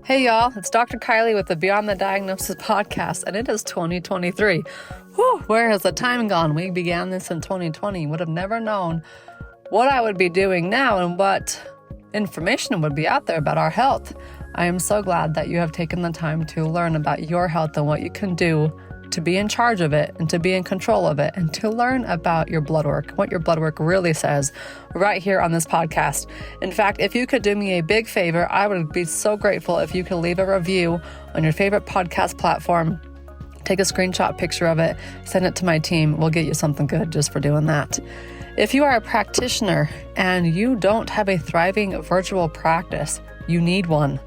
Hey y'all, it's Dr. Kylie with the Beyond the Diagnosis podcast, and it is 2023. Whew, where has the time gone? We began this in 2020. Would have never known what I would be doing now and what information would be out there about our health. I am so glad that you have taken the time to learn about your health and what you can do to be in charge of it and to be in control of it and to learn about your blood work, what your blood work really says right here on this podcast. In fact, if you could do me a big favor, I would be so grateful if you could leave a review on your favorite podcast platform. Take a screenshot picture of it, send it to my team. We'll get you something good just for doing that. If you are a practitioner and you don't have a thriving virtual practice, you need one.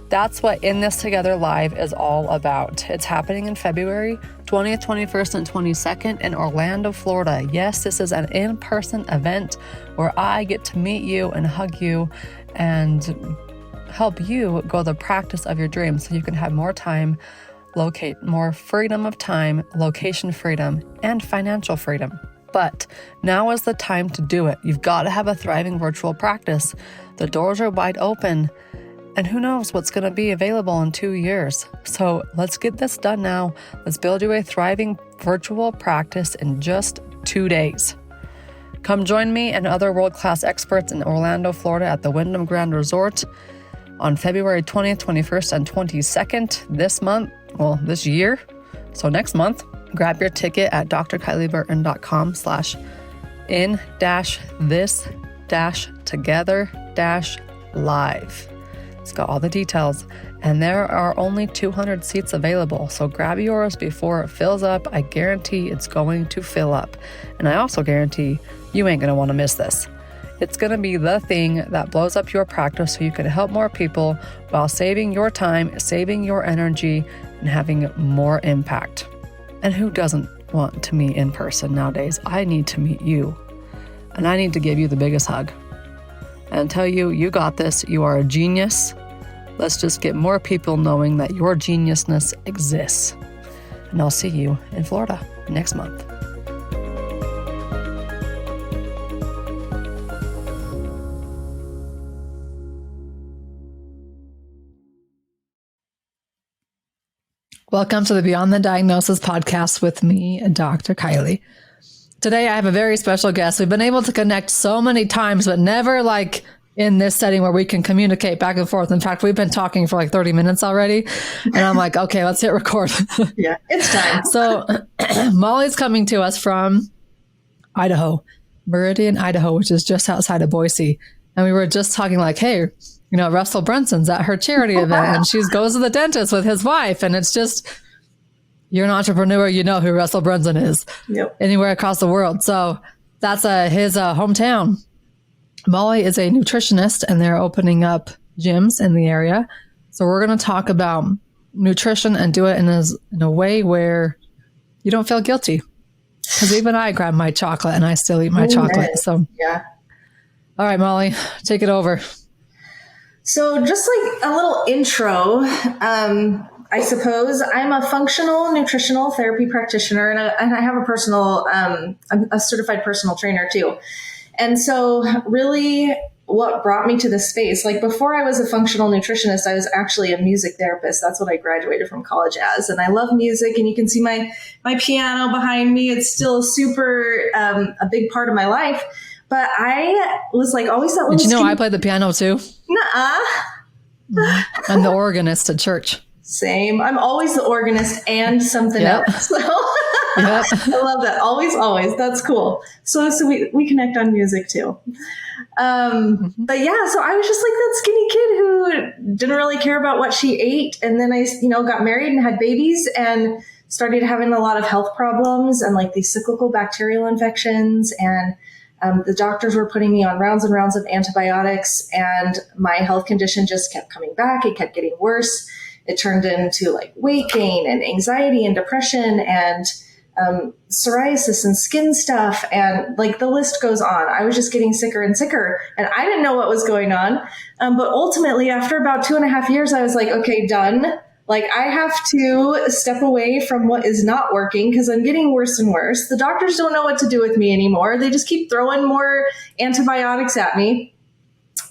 That's what In This Together Live is all about. It's happening in February 20th, 21st, and 22nd in Orlando, Florida. Yes, this is an in-person event where I get to meet you and hug you and help you go the practice of your dreams so you can have more time, locate more freedom of time, location freedom, and financial freedom. But now is the time to do it. You've got to have a thriving virtual practice. The doors are wide open. And who knows what's going to be available in 2 years. So let's get this done now. Let's build you a thriving virtual practice in just 2 days. Come join me and other world-class experts in Orlando, Florida at the Wyndham Grand Resort on February 20th, 21st, and 22nd this year. So next month, grab your ticket at drkylie.burton.com/in-this-together-live. It's got all the details, and there are only 200 seats available, so grab yours before it fills up. I guarantee it's going to fill up, and I also guarantee you ain't going to want to miss this. It's going to be the thing that blows up your practice so you can help more people while saving your time, saving your energy, and having more impact. And who doesn't want to meet in person nowadays? I need to meet you, and I need to give you the biggest hug and tell you, you got this, you are a genius. Let's just get more people knowing that your geniusness exists. And I'll see you in Florida next month. Welcome to the Beyond the Diagnosis podcast with me, Dr. Kylie. Today, I have a very special guest. We've been able to connect so many times, but never like in this setting where we can communicate back and forth. In fact, we've been talking for like 30 minutes already. And I'm like, okay, let's hit record. Yeah, it's time. So Molly's coming to us from Idaho, Meridian, Idaho, which is just outside of Boise. And we were just talking like, hey, Russell Brunson's at her charity event and she goes to the dentist with his wife. And it's just... You're an entrepreneur, you know who Russell Brunson is. Yep. Anywhere across the world. So that's his hometown. Molly is a nutritionist and they're opening up gyms in the area. So we're going to talk about nutrition and do it in a way where you don't feel guilty. Because even I grab my chocolate and I still eat my chocolate. So yeah. All right, Molly, take it over. So just like a little intro, I suppose I'm a functional nutritional therapy practitioner and I have I'm a certified personal trainer too. And so really what brought me to this space, like before I was a functional nutritionist, I was actually a music therapist. That's what I graduated from college as. And I love music and you can see my piano behind me. It's still super, a big part of my life. But I was like always that little Did you know I play the piano too? Nuh-uh. I'm the organist at church. Same. I'm always the organist and something else. So I love that. Always, always. That's cool. So we connect on music too. But yeah, so I was just like that skinny kid who didn't really care about what she ate. And then I, got married and had babies and started having a lot of health problems and like these cyclical bacterial infections. And the doctors were putting me on rounds and rounds of antibiotics and my health condition just kept coming back. It kept getting worse. It turned into like weight gain and anxiety and depression and psoriasis and skin stuff. And like the list goes on. I was just getting sicker and sicker and I didn't know what was going on. But ultimately, after about 2.5 years, I was like, okay, done. Like I have to step away from what is not working because I'm getting worse and worse. The doctors don't know what to do with me anymore. They just keep throwing more antibiotics at me.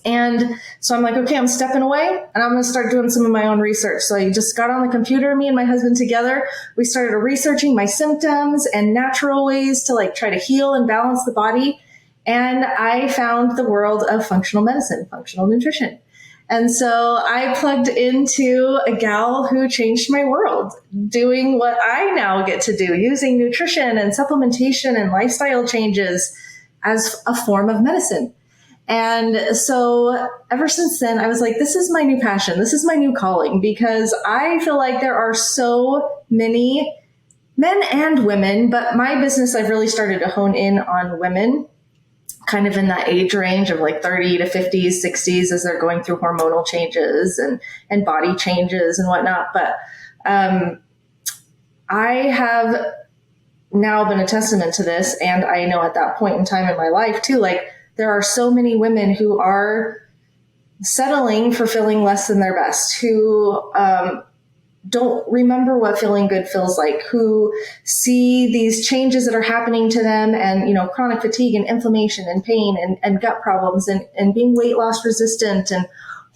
And so I'm like, okay, I'm stepping away and I'm going to start doing some of my own research. So I just got on the computer, me and my husband together. We started researching my symptoms and natural ways to like try to heal and balance the body. And I found the world of functional medicine, functional nutrition. And so I plugged into a gal who changed my world, doing what I now get to do, using nutrition and supplementation and lifestyle changes as a form of medicine. And so ever since then, I was like, this is my new passion. This is my new calling, because I feel like there are so many men and women, but my business, I've really started to hone in on women kind of in that age range of like 30 to 50s, 60s, as they're going through hormonal changes and body changes and whatnot. But I have now been a testament to this. And I know at that point in time in my life too, like there are so many women who are settling for feeling less than their best, who don't remember what feeling good feels like, who see these changes that are happening to them and, you know, chronic fatigue and inflammation and pain and gut problems and being weight loss resistant and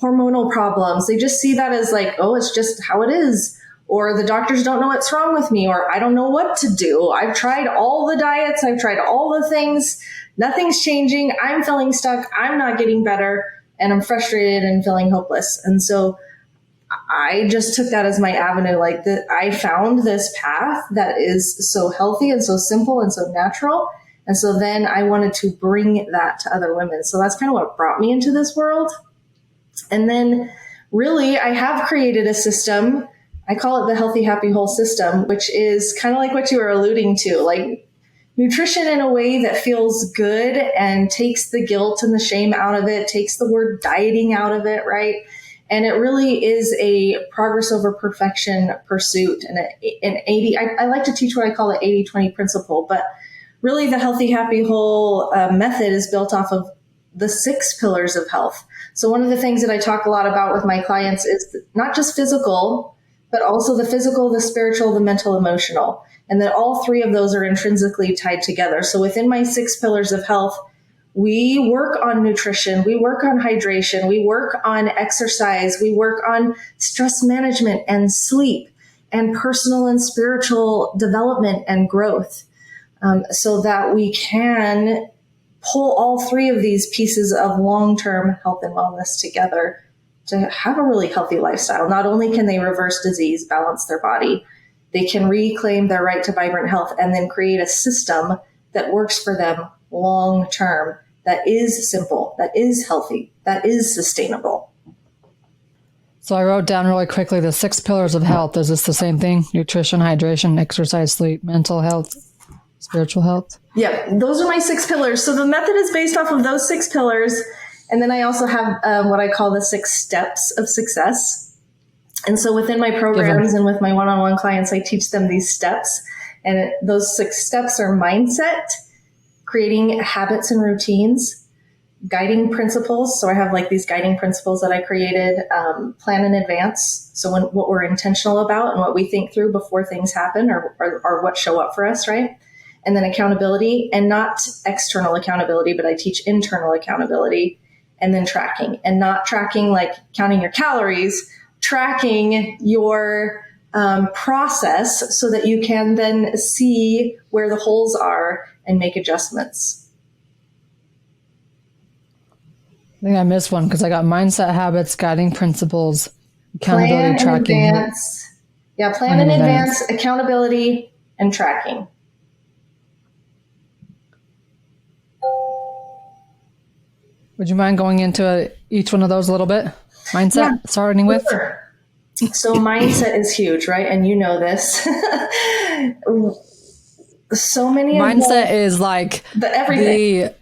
hormonal problems. They just see that as like, oh, it's just how it is. Or the doctors don't know what's wrong with me, or I don't know what to do. I've tried all the diets. I've tried all the things. Nothing's changing. I'm feeling stuck. I'm not getting better. And I'm frustrated and feeling hopeless. And so I just took that as my avenue. Like I found this path that is so healthy and so simple and so natural. And so then I wanted to bring that to other women. So that's kind of what brought me into this world. And then really I have created a system. I call it the Healthy, Happy, Whole system, which is kind of like what you were alluding to, like nutrition in a way that feels good and takes the guilt and the shame out of it, takes the word dieting out of it, right? And it really is a progress over perfection pursuit. And an 80, I like to teach what I call the 80-20 principle, but really the Healthy, Happy, Whole method is built off of the 6 pillars of health. So one of the things that I talk a lot about with my clients is not just physical, but also the physical, the spiritual, the mental, emotional, and that all 3 of those are intrinsically tied together. So within my 6 pillars of health, we work on nutrition, we work on hydration, we work on exercise, we work on stress management and sleep and personal and spiritual development and growth, so that we can pull all 3 of these pieces of long-term health and wellness together to have a really healthy lifestyle. Not only can they reverse disease, balance their body, they can reclaim their right to vibrant health and then create a system that works for them long term, that is simple, that is healthy, that is sustainable. So I wrote down really quickly the 6 pillars of health. Is this the same thing? Nutrition, hydration, exercise, sleep, mental health, spiritual health? Yeah, those are my 6 pillars. So the method is based off of those 6 pillars. And then I also have what I call the 6 steps of success. And so within my programs and with my one-on-one clients, I teach them these steps. And those 6 steps are mindset, creating habits and routines, guiding principles. So I have like these guiding principles that I created, plan in advance. So what we're intentional about and what we think through before things happen or what show up for us, right? And then accountability, and not external accountability, but I teach internal accountability. And then tracking, and not tracking like counting your calories, tracking your process so that you can then see where the holes are and make adjustments. I think I missed one because I got mindset, habits, guiding principles, accountability, tracking. Plan in advance, accountability, and tracking. Would you mind going into each one of those a little bit? Mindset, starting with? Sure. So mindset is huge, right? And you know this. So many mindset is like the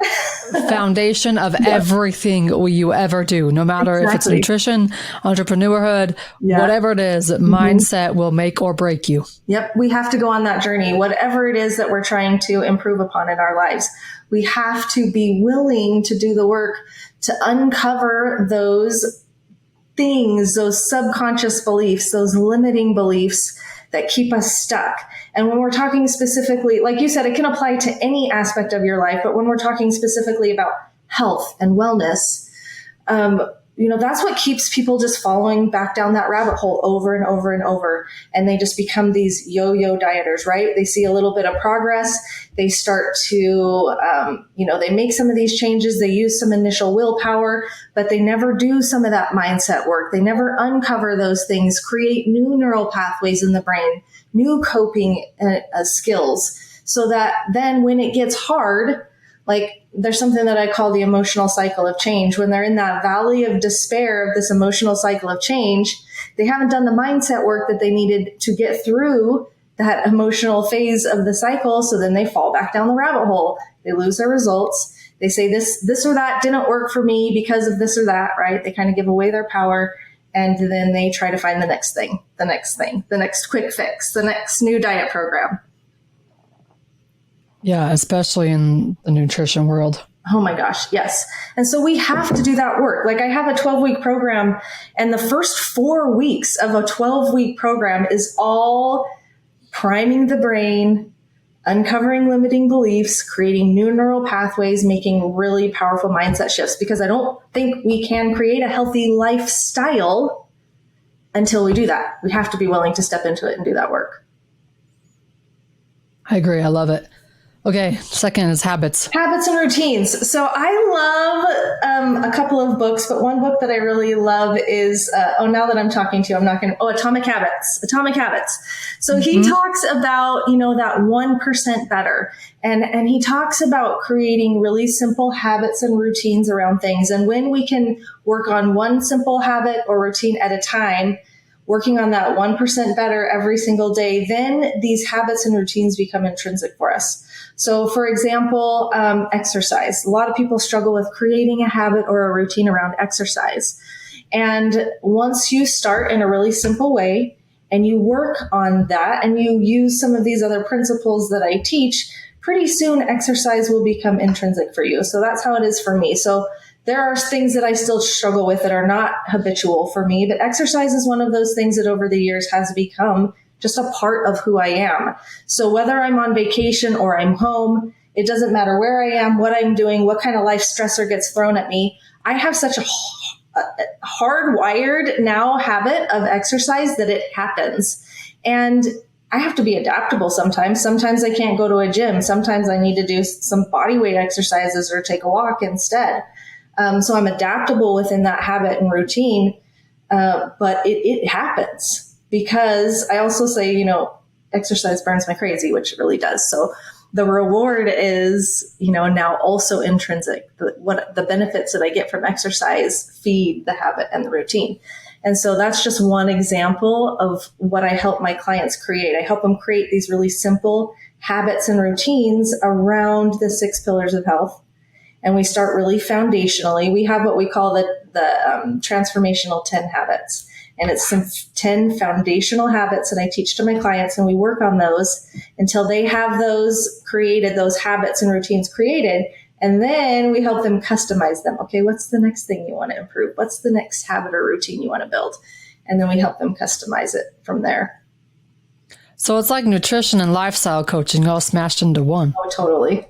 foundation of everything you ever do, no matter if it's nutrition, entrepreneurhood, whatever it is, mindset will make or break you. Yep. We have to go on that journey, whatever it is that we're trying to improve upon in our lives. We have to be willing to do the work to uncover those things, those subconscious beliefs, those limiting beliefs that keep us stuck. And when we're talking specifically, like you said, it can apply to any aspect of your life, but when we're talking specifically about health and wellness, That's what keeps people just following back down that rabbit hole over and over and over. And they just become these yo-yo dieters, right? They see a little bit of progress. They start to, they make some of these changes. They use some initial willpower, but they never do some of that mindset work. They never uncover those things, create new neural pathways in the brain, new coping skills, so that then when it gets hard, like there's something that I call the emotional cycle of change. When they're in that valley of despair of this emotional cycle of change, they haven't done the mindset work that they needed to get through that emotional phase of the cycle. So then they fall back down the rabbit hole. They lose their results. They say this or that didn't work for me because of this or that, right? They kind of give away their power. And then they try to find the next thing, the next quick fix, the next new diet program. Yeah, especially in the nutrition world. Oh my gosh, yes. And so we have to do that work. Like I have a 12-week program, and the first 4 weeks of a 12-week program is all priming the brain, uncovering limiting beliefs, creating new neural pathways, making really powerful mindset shifts, because I don't think we can create a healthy lifestyle until we do that. We have to be willing to step into it and do that work. I agree. I love it. Okay, second is habits. Habits and routines. So I love a couple of books, but one book that I really love is, now that I'm talking to you, Atomic Habits. Atomic Habits. So he talks about, that 1% better. And he talks about creating really simple habits and routines around things. And when we can work on one simple habit or routine at a time, working on that 1% better every single day, then these habits and routines become intrinsic for us. So for example, exercise. A lot of people struggle with creating a habit or a routine around exercise. And once you start in a really simple way and you work on that and you use some of these other principles that I teach, pretty soon exercise will become intrinsic for you. So that's how it is for me. So there are things that I still struggle with that are not habitual for me, but exercise is one of those things that over the years has become just a part of who I am. So whether I'm on vacation or I'm home, it doesn't matter where I am, what I'm doing, what kind of life stressor gets thrown at me. I have such a hardwired now habit of exercise that it happens. And I have to be adaptable sometimes. Sometimes I can't go to a gym. Sometimes I need to do some body weight exercises or take a walk instead. So I'm adaptable within that habit and routine, but it happens. Because I also say, exercise burns my crazy, which it really does. So the reward is, now also intrinsic. What the benefits that I get from exercise feed the habit and the routine. And so that's just one example of what I help my clients create. I help them create these really simple habits and routines around the 6 pillars of health. And we start really foundationally. We have what we call the transformational 10 habits. And it's some 10 foundational habits that I teach to my clients, and we work on those until they have those created, those habits and routines created. And then we help them customize them. Okay, what's the next thing you want to improve? What's the next habit or routine you want to build? And then we help them customize it from there. So it's like nutrition and lifestyle coaching all smashed into one. Oh, totally.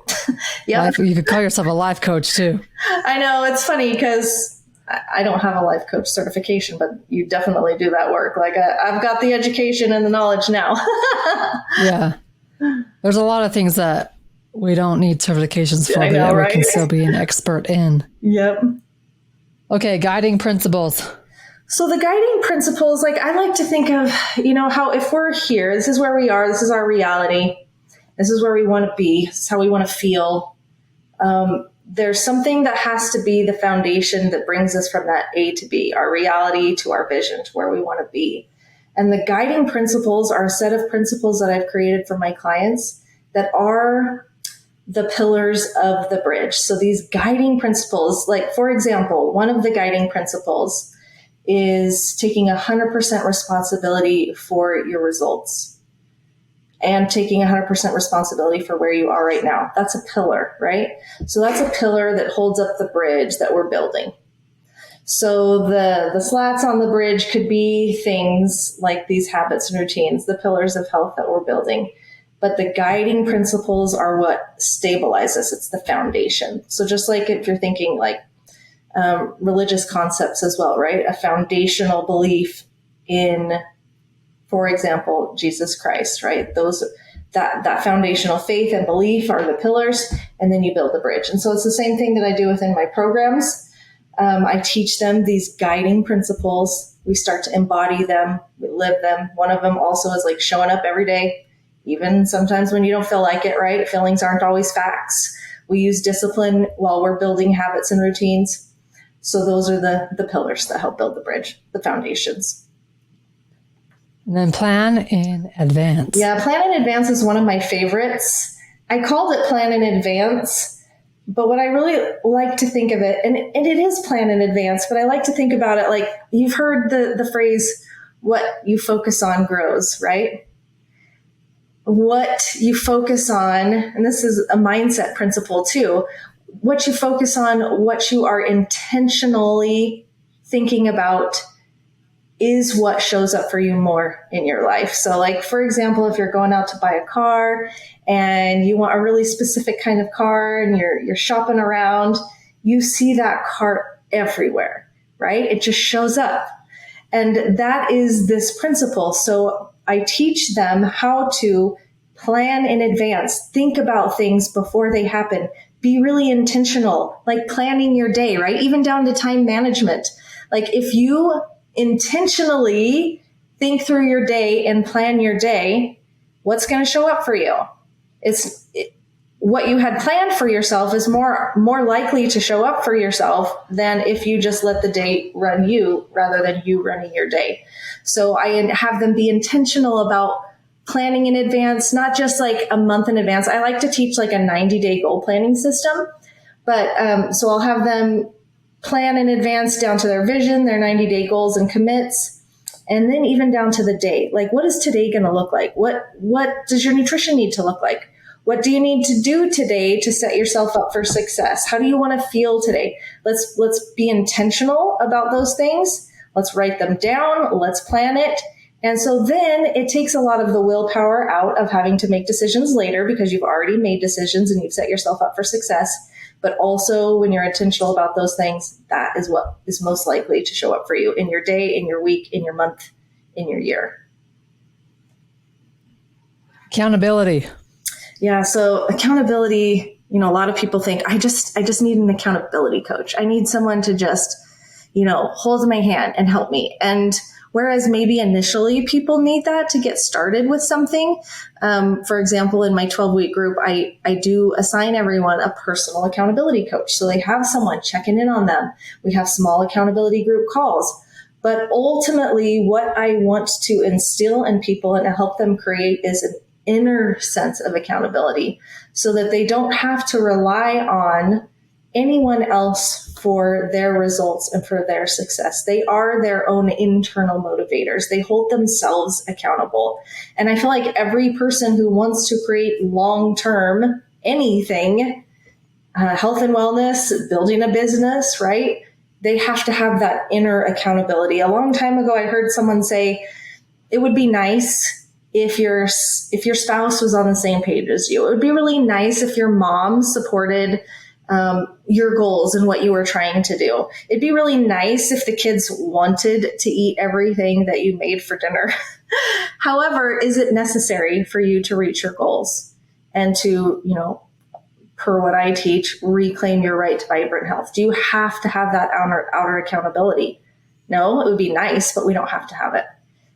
Yeah. You could call yourself a life coach too. I know, it's funny because I don't have a life coach certification, but you definitely do that work. Like I've got the education and the knowledge now. Yeah. There's a lot of things that we don't need certifications for that we can still be an expert in. Yep. Okay. Guiding principles. So the guiding principles, like I like to think of, how if we're here, this is where we are, this is our reality, this is where we want to be, this is how we want to feel. There's something that has to be the foundation that brings us from that A to B, our reality to our vision, to where we want to be. And the guiding principles are a set of principles that I've created for my clients that are the pillars of the bridge. So these guiding principles, like for example, one of the guiding principles is taking 100% responsibility for your results. And taking 100% responsibility for where you are right now. That's a pillar, right? So that's a pillar that holds up the bridge that we're building. So the slats on the bridge could be things like these habits and routines, the pillars of health that we're building. But the guiding principles are what stabilize us. It's the foundation. So just like if you're thinking like, religious concepts as well, right? A foundational belief in, for example, Jesus Christ, right? That foundational faith and belief are the pillars, and then you build the bridge. And so it's the same thing that I do within my programs. I teach them these guiding principles. We start to embody them. We live them. One of them also is like showing up every day, even sometimes when you don't feel like it, right? Feelings aren't always facts. We use discipline while we're building habits and routines. So those are the pillars that help build the bridge, the foundations. And then plan in advance. Yeah, plan in advance is one of my favorites. I called it plan in advance, but what I really like to think of it, and it is plan in advance, but I like to think about it like you've heard the phrase, what you focus on grows, right? What you focus on, and this is a mindset principle too, what you focus on, what you are intentionally thinking about is what shows up for you more in your life. So like, for example, if you're going out to buy a car and you want a really specific kind of car and you're shopping around, you see that car everywhere, right? It just shows up. And that is this principle. So I teach them how to plan in advance, think about things before they happen, be really intentional, like planning your day, right? Even down to time management. Like if you intentionally think through your day and plan your day, what's going to show up for you? What you had planned for yourself is more likely to show up for yourself than if you just let the day run you rather than you running your day. So I have them be intentional about planning in advance, not just like a month in advance. I like to teach like a 90-day goal planning system, but so I'll have them plan in advance down to their vision, their 90-day goals and commits, and then even down to the day. Like, what is today going to look like? What does your nutrition need to look like? What do you need to do today to set yourself up for success? How do you want to feel today? Let's be intentional about those things. Let's write them down. Let's plan it. And so then it takes a lot of the willpower out of having to make decisions later because you've already made decisions and you've set yourself up for success. But also when you're intentional about those things, that is what is most likely to show up for you in your day, in your week, in your month, in your year. Accountability. Yeah. So accountability, a lot of people think I just need an accountability coach. I need someone to just, hold my hand and help me. And whereas maybe initially people need that to get started with something. For example, in my 12-week group, I do assign everyone a personal accountability coach. So they have someone checking in on them. We have small accountability group calls. But ultimately, what I want to instill in people and to help them create is an inner sense of accountability so that they don't have to rely on anyone else for their results and for their success. They are their own internal motivators. They hold themselves accountable. And I feel like every person who wants to create long-term anything, health and wellness, building a business, right? They have to have that inner accountability. A long time ago, I heard someone say, it would be nice if your spouse was on the same page as you. It would be really nice if your mom supported your goals and what you were trying to do. It'd be really nice if the kids wanted to eat everything that you made for dinner. However, is it necessary for you to reach your goals and to, per what I teach, reclaim your right to vibrant health? Do you have to have that outer accountability? No, it would be nice, but we don't have to have it.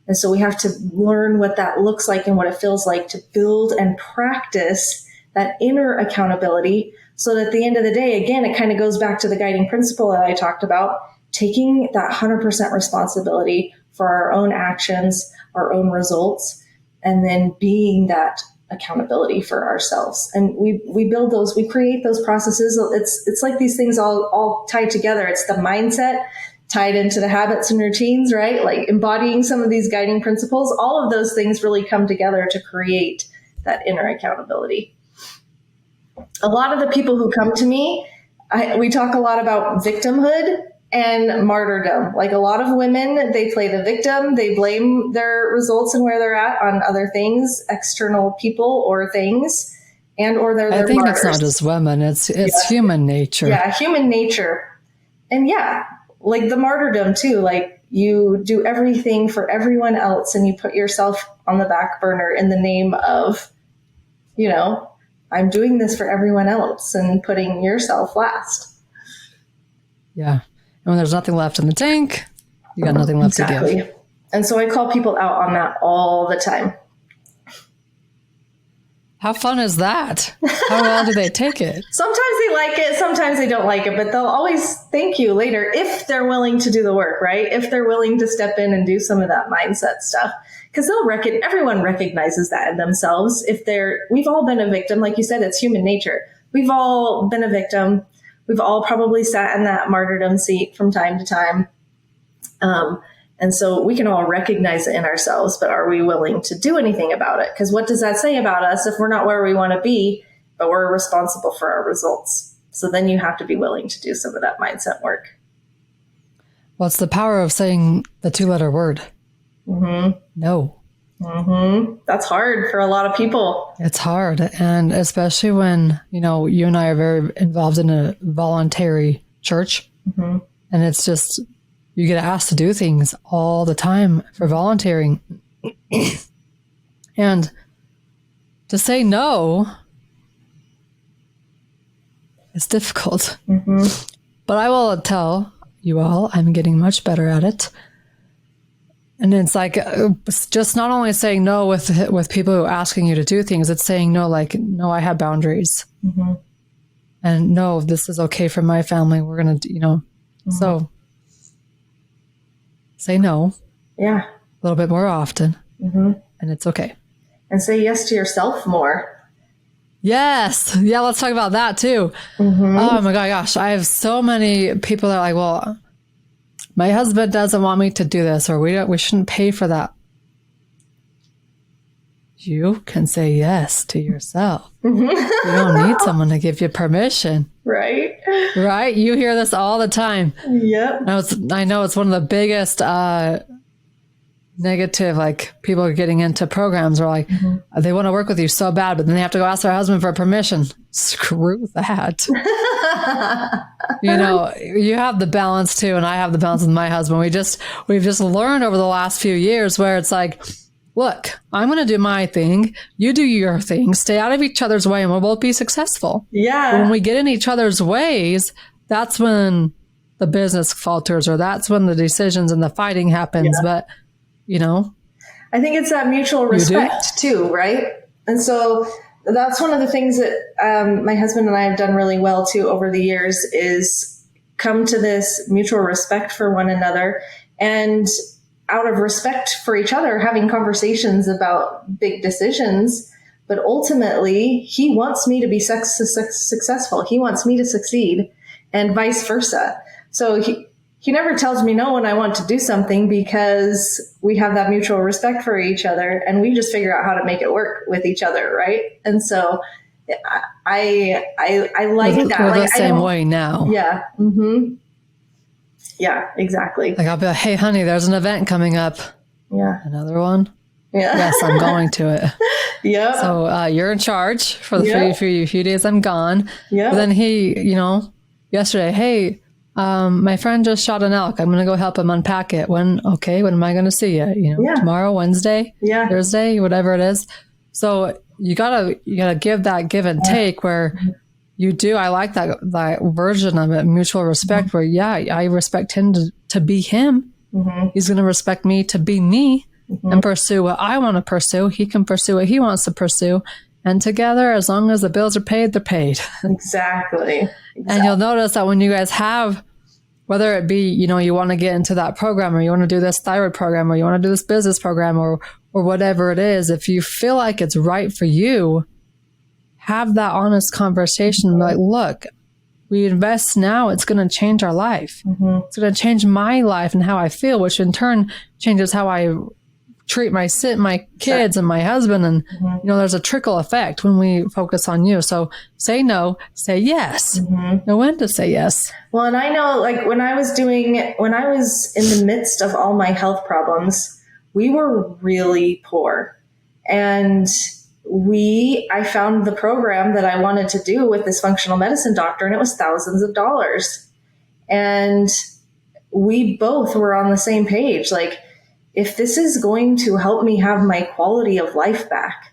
And so we have to learn what that looks like and what it feels like to build and practice that inner accountability so that at the end of the day, again, it kind of goes back to the guiding principle that I talked about, taking that 100% responsibility for our own actions, our own results, and then being that accountability for ourselves. And we build those, we create those processes. It's like these things all tied together. It's the mindset tied into the habits and routines, right? Like embodying some of these guiding principles. All of those things really come together to create that inner accountability. A lot of the people who come to me, we talk a lot about victimhood and martyrdom. Like a lot of women, they play the victim, they blame their results and where they're at on other things, external people or things, and or they're I think martyrs. It's not just women, it's human nature. Yeah, human nature. and yeah, like the martyrdom too, like you do everything for everyone else and you put yourself on the back burner in the name of, I'm doing this for everyone else and putting yourself last. Yeah. And when there's nothing left in the tank, you got nothing left to give. And so I call people out on that all the time. How fun is that? How well do they take it? Sometimes they like it, sometimes they don't like it, but they'll always thank you later if they're willing to do the work, right? If they're willing to step in and do some of that mindset stuff. Because everyone recognizes that in themselves. We've all been a victim. Like you said, it's human nature. We've all been a victim. We've all probably sat in that martyrdom seat from time to time. And so we can all recognize it in ourselves, but are we willing to do anything about it? Because what does that say about us if we're not where we want to be, but we're responsible for our results? So then you have to be willing to do some of that mindset work. Well, it's the power of saying the 2-letter word. Mm-hmm. No. Mm-hmm. That's hard for a lot of people. It's hard. And especially when, you and I are very involved in a voluntary church. Mm-hmm. And it's just, you get asked to do things all the time for volunteering. And to say no is difficult. Mm-hmm. But I will tell you all, I'm getting much better at it. And it's like, it's just not only saying no with people who are asking you to do things, it's saying no, like, no, I have boundaries. Mm-hmm. And no, this is okay for my family. We're going to, Mm-hmm. So say no. Yeah. A little bit more often. Mm-hmm. And it's okay. And say yes to yourself more. Yes. Yeah, let's talk about that too. Mm-hmm. Oh my gosh. I have so many people that are like, well, my husband doesn't want me to do this, or we shouldn't pay for that. You can say yes to yourself. Mm-hmm. You don't need someone to give you permission. Right. Right? You hear this all the time. Yep. I know it's one of the biggest negative, like people are getting into programs where like they want to work with you so bad, but then they have to go ask their husband for permission. Screw that. You have the balance too, and I have the balance with my husband. We've just learned over the last few years where it's like, look, I'm going to do my thing. You do your thing. Stay out of each other's way and we'll both be successful. Yeah. But when we get in each other's ways, that's when the business falters, or that's when the decisions and the fighting happens. Yeah. But, I think it's that mutual respect too, right? And so that's one of the things that my husband and I have done really well too over the years is come to this mutual respect for one another, and out of respect for each other, having conversations about big decisions. But ultimately, he wants me to be successful. He wants me to succeed, and vice versa. So he never tells me no when I want to do something, because we have that mutual respect for each other, and we just figure out how to make it work with each other, right? And so I like that. We're like, the same way now. Yeah. Mm-hmm. Yeah, exactly. Like I'll be like, hey, honey, there's an event coming up. Yeah. Another one? Yeah. Yes, I'm going to it. Yeah. So you're in charge for the few days I'm gone. Yeah. But then he, yesterday, hey, my friend just shot an elk. I'm going to go help him unpack it. When am I going to see you? Tomorrow, Wednesday, Thursday, whatever it is. So you gotta give and take where you do. I like that version of it, mutual respect, where, I respect him to be him. Mm-hmm. He's going to respect me to be me and pursue what I want to pursue. He can pursue what he wants to pursue. And together, as long as the bills are paid, they're paid. Exactly. And you'll notice that when you guys have, whether it be, you want to get into that program, or you want to do this thyroid program, or you want to do this business program, or whatever it is, if you feel like it's right for you, have that honest conversation. Like, look, we invest now, it's going to change our life. Mm-hmm. It's going to change my life and how I feel, which in turn changes how I treat my kids and my husband. And, there's a trickle effect when we focus on you. So say no, say yes. Mm-hmm. Know when to say yes. Well, and I know, like, when I was in the midst of all my health problems, we were really poor. And I found the program that I wanted to do with this functional medicine doctor, and it was thousands of dollars. And we both were on the same page. Like, if this is going to help me have my quality of life back,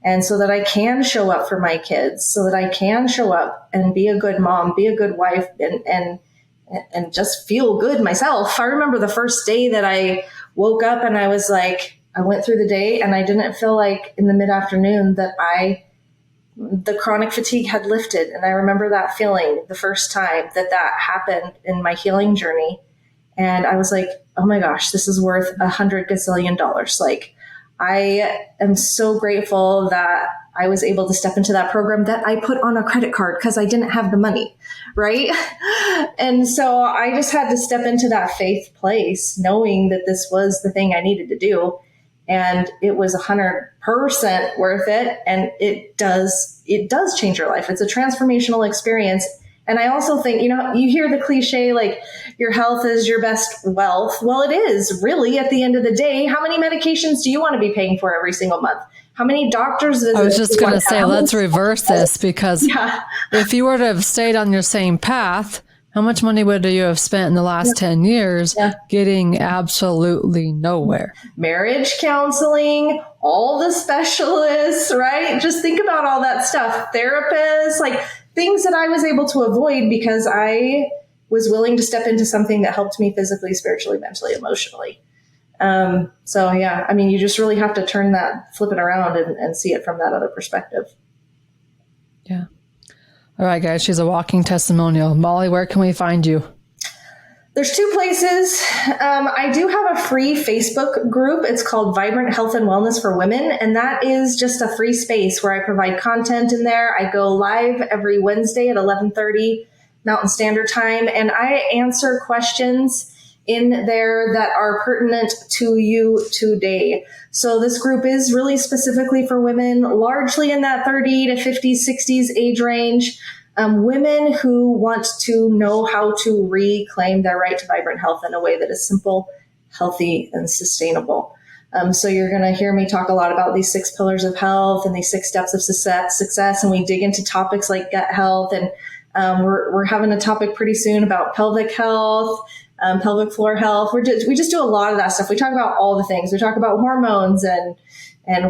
and so that I can show up for my kids, so that I can show up and be a good mom, be a good wife, and just feel good myself. I remember the first day that I woke up and I was like, I went through the day and I didn't feel like in the mid-afternoon that the chronic fatigue had lifted. And I remember that feeling the first time that happened in my healing journey. And I was like, oh my gosh, this is worth $100 gazillion. Like, I am so grateful that I was able to step into that program that I put on a credit card because I didn't have the money, right? And so I just had to step into that faith place, knowing that this was the thing I needed to do. And it was 100% worth it. And it does change your life. It's a transformational experience. And I also think, you hear the cliche, like, your health is your best wealth. Well, it is really at the end of the day. How many medications do you want to be paying for every single month? How many doctor's visits? I was just going to say, let's reverse this, because if you were to have stayed on your same path, how much money would you have spent in the last 10 years getting absolutely nowhere? Marriage counseling, all the specialists, right? Just think about all that stuff. Therapists, like, things that I was able to avoid because I was willing to step into something that helped me physically, spiritually, mentally, emotionally. So yeah, I mean, you just really have to flip it around and see it from that other perspective. Yeah. All right, guys, she's a walking testimonial. Molly, where can we find you? There's 2 places. I do have a free Facebook group. It's called Vibrant Health and Wellness for Women. And that is just a free space where I provide content in there. I go live every Wednesday at 11:30 Mountain Standard Time. And I answer questions in there that are pertinent to you today. So this group is really specifically for women, largely in that 30 to 50s, 60s age range. Women who want to know how to reclaim their right to vibrant health in a way that is simple, healthy, and sustainable. So you're going to hear me talk a lot about these 6 pillars of health and these 6 steps of success. And we dig into topics like gut health. And we're having a topic pretty soon about pelvic health, pelvic floor health. We just do a lot of that stuff. We talk about all the things. We talk about hormones and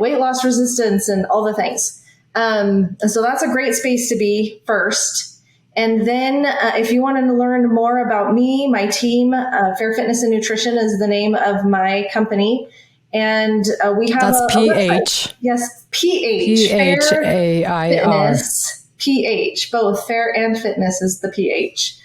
weight loss resistance and all the things. And so that's a great space to be first. And then if you want to learn more about me, my team, Phair Fitness and Nutrition is the name of my company. And we have That's PH. Yes, PH. PHAIR. PH, both Phair and Fitness is the PH.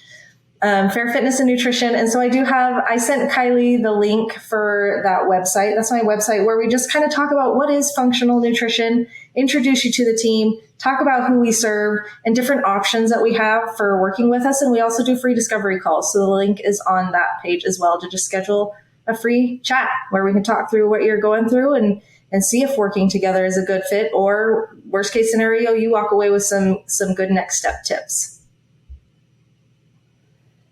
Phair Fitness and Nutrition. And so I sent Kylie the link for that website. That's my website where we just kind of talk about what is functional nutrition, introduce you to the team, talk about who we serve and different options that we have for working with us. And we also do free discovery calls. So the link is on that page as well to just schedule a free chat where we can talk through what you're going through and see if working together is a good fit, or worst case scenario, you walk away with some good next step tips.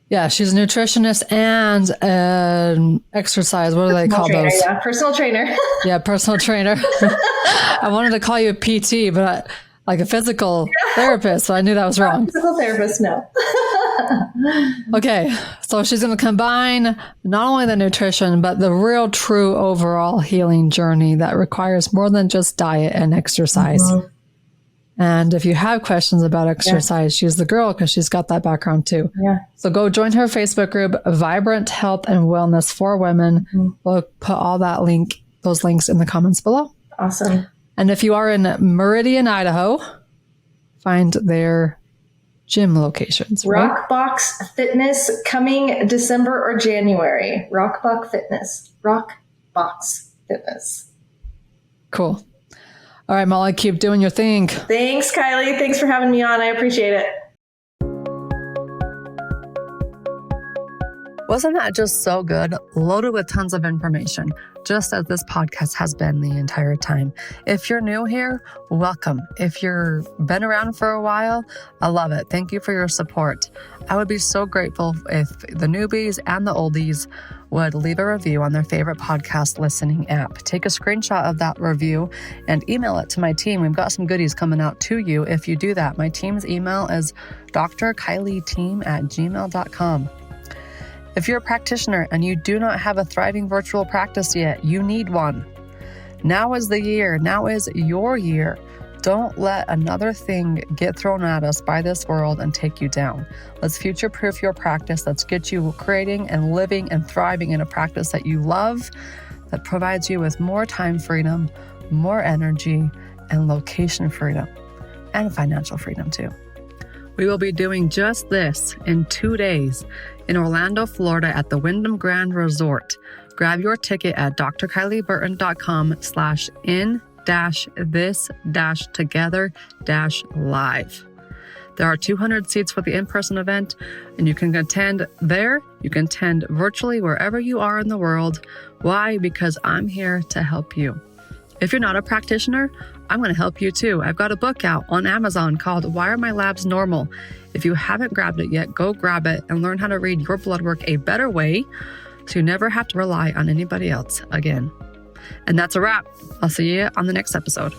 Yeah, she's a nutritionist and an exercise. What do they call those? Yeah, personal trainer. Yeah, personal trainer. I wanted to call you a PT, but like a physical therapist, so I knew that was wrong. Physical therapist, no. Okay, so she's going to combine not only the nutrition, but the real true overall healing journey that requires more than just diet and exercise. Mm-hmm. And if you have questions about exercise, she's the girl because she's got that background too. Yeah. So go join her Facebook group, Vibrant Health and Wellness for Women. Mm-hmm. We'll put those links in the comments below. Awesome. And if you are in Meridian, Idaho, find their gym locations. Right? Rockbox Fitness coming December or January. Rockbox Fitness. Cool. All right, Molly, keep doing your thing. Thanks, Kylie. Thanks for having me on. I appreciate it. Wasn't that just so good? Loaded with tons of information, just as this podcast has been the entire time. If you're new here, welcome. If you've been around for a while, I love it. Thank you for your support. I would be so grateful if the newbies and the oldies would leave a review on their favorite podcast listening app. Take a screenshot of that review and email it to my team. We've got some goodies coming out to you if you do that. My team's email is drkylieteam@gmail.com. If you're a practitioner and you do not have a thriving virtual practice yet, you need one. Now is the year. Now is your year. Don't let another thing get thrown at us by this world and take you down. Let's future-proof your practice. Let's get you creating and living and thriving in a practice that you love, that provides you with more time freedom, more energy, and location freedom, and financial freedom too. We will be doing just this in 2 days in Orlando, Florida at the Wyndham Grand Resort. Grab your ticket at drkylieburton.com/in-this-together-live. There are 200 seats for the in-person event, and you can attend there. You can attend virtually wherever you are in the world. Why? Because I'm here to help you. If you're not a practitioner, I'm going to help you too. I've got a book out on Amazon called Why Are My Labs Normal? If you haven't grabbed it yet, go grab it and learn how to read your blood work a better way so you never have to rely on anybody else again. And that's a wrap. I'll see you on the next episode.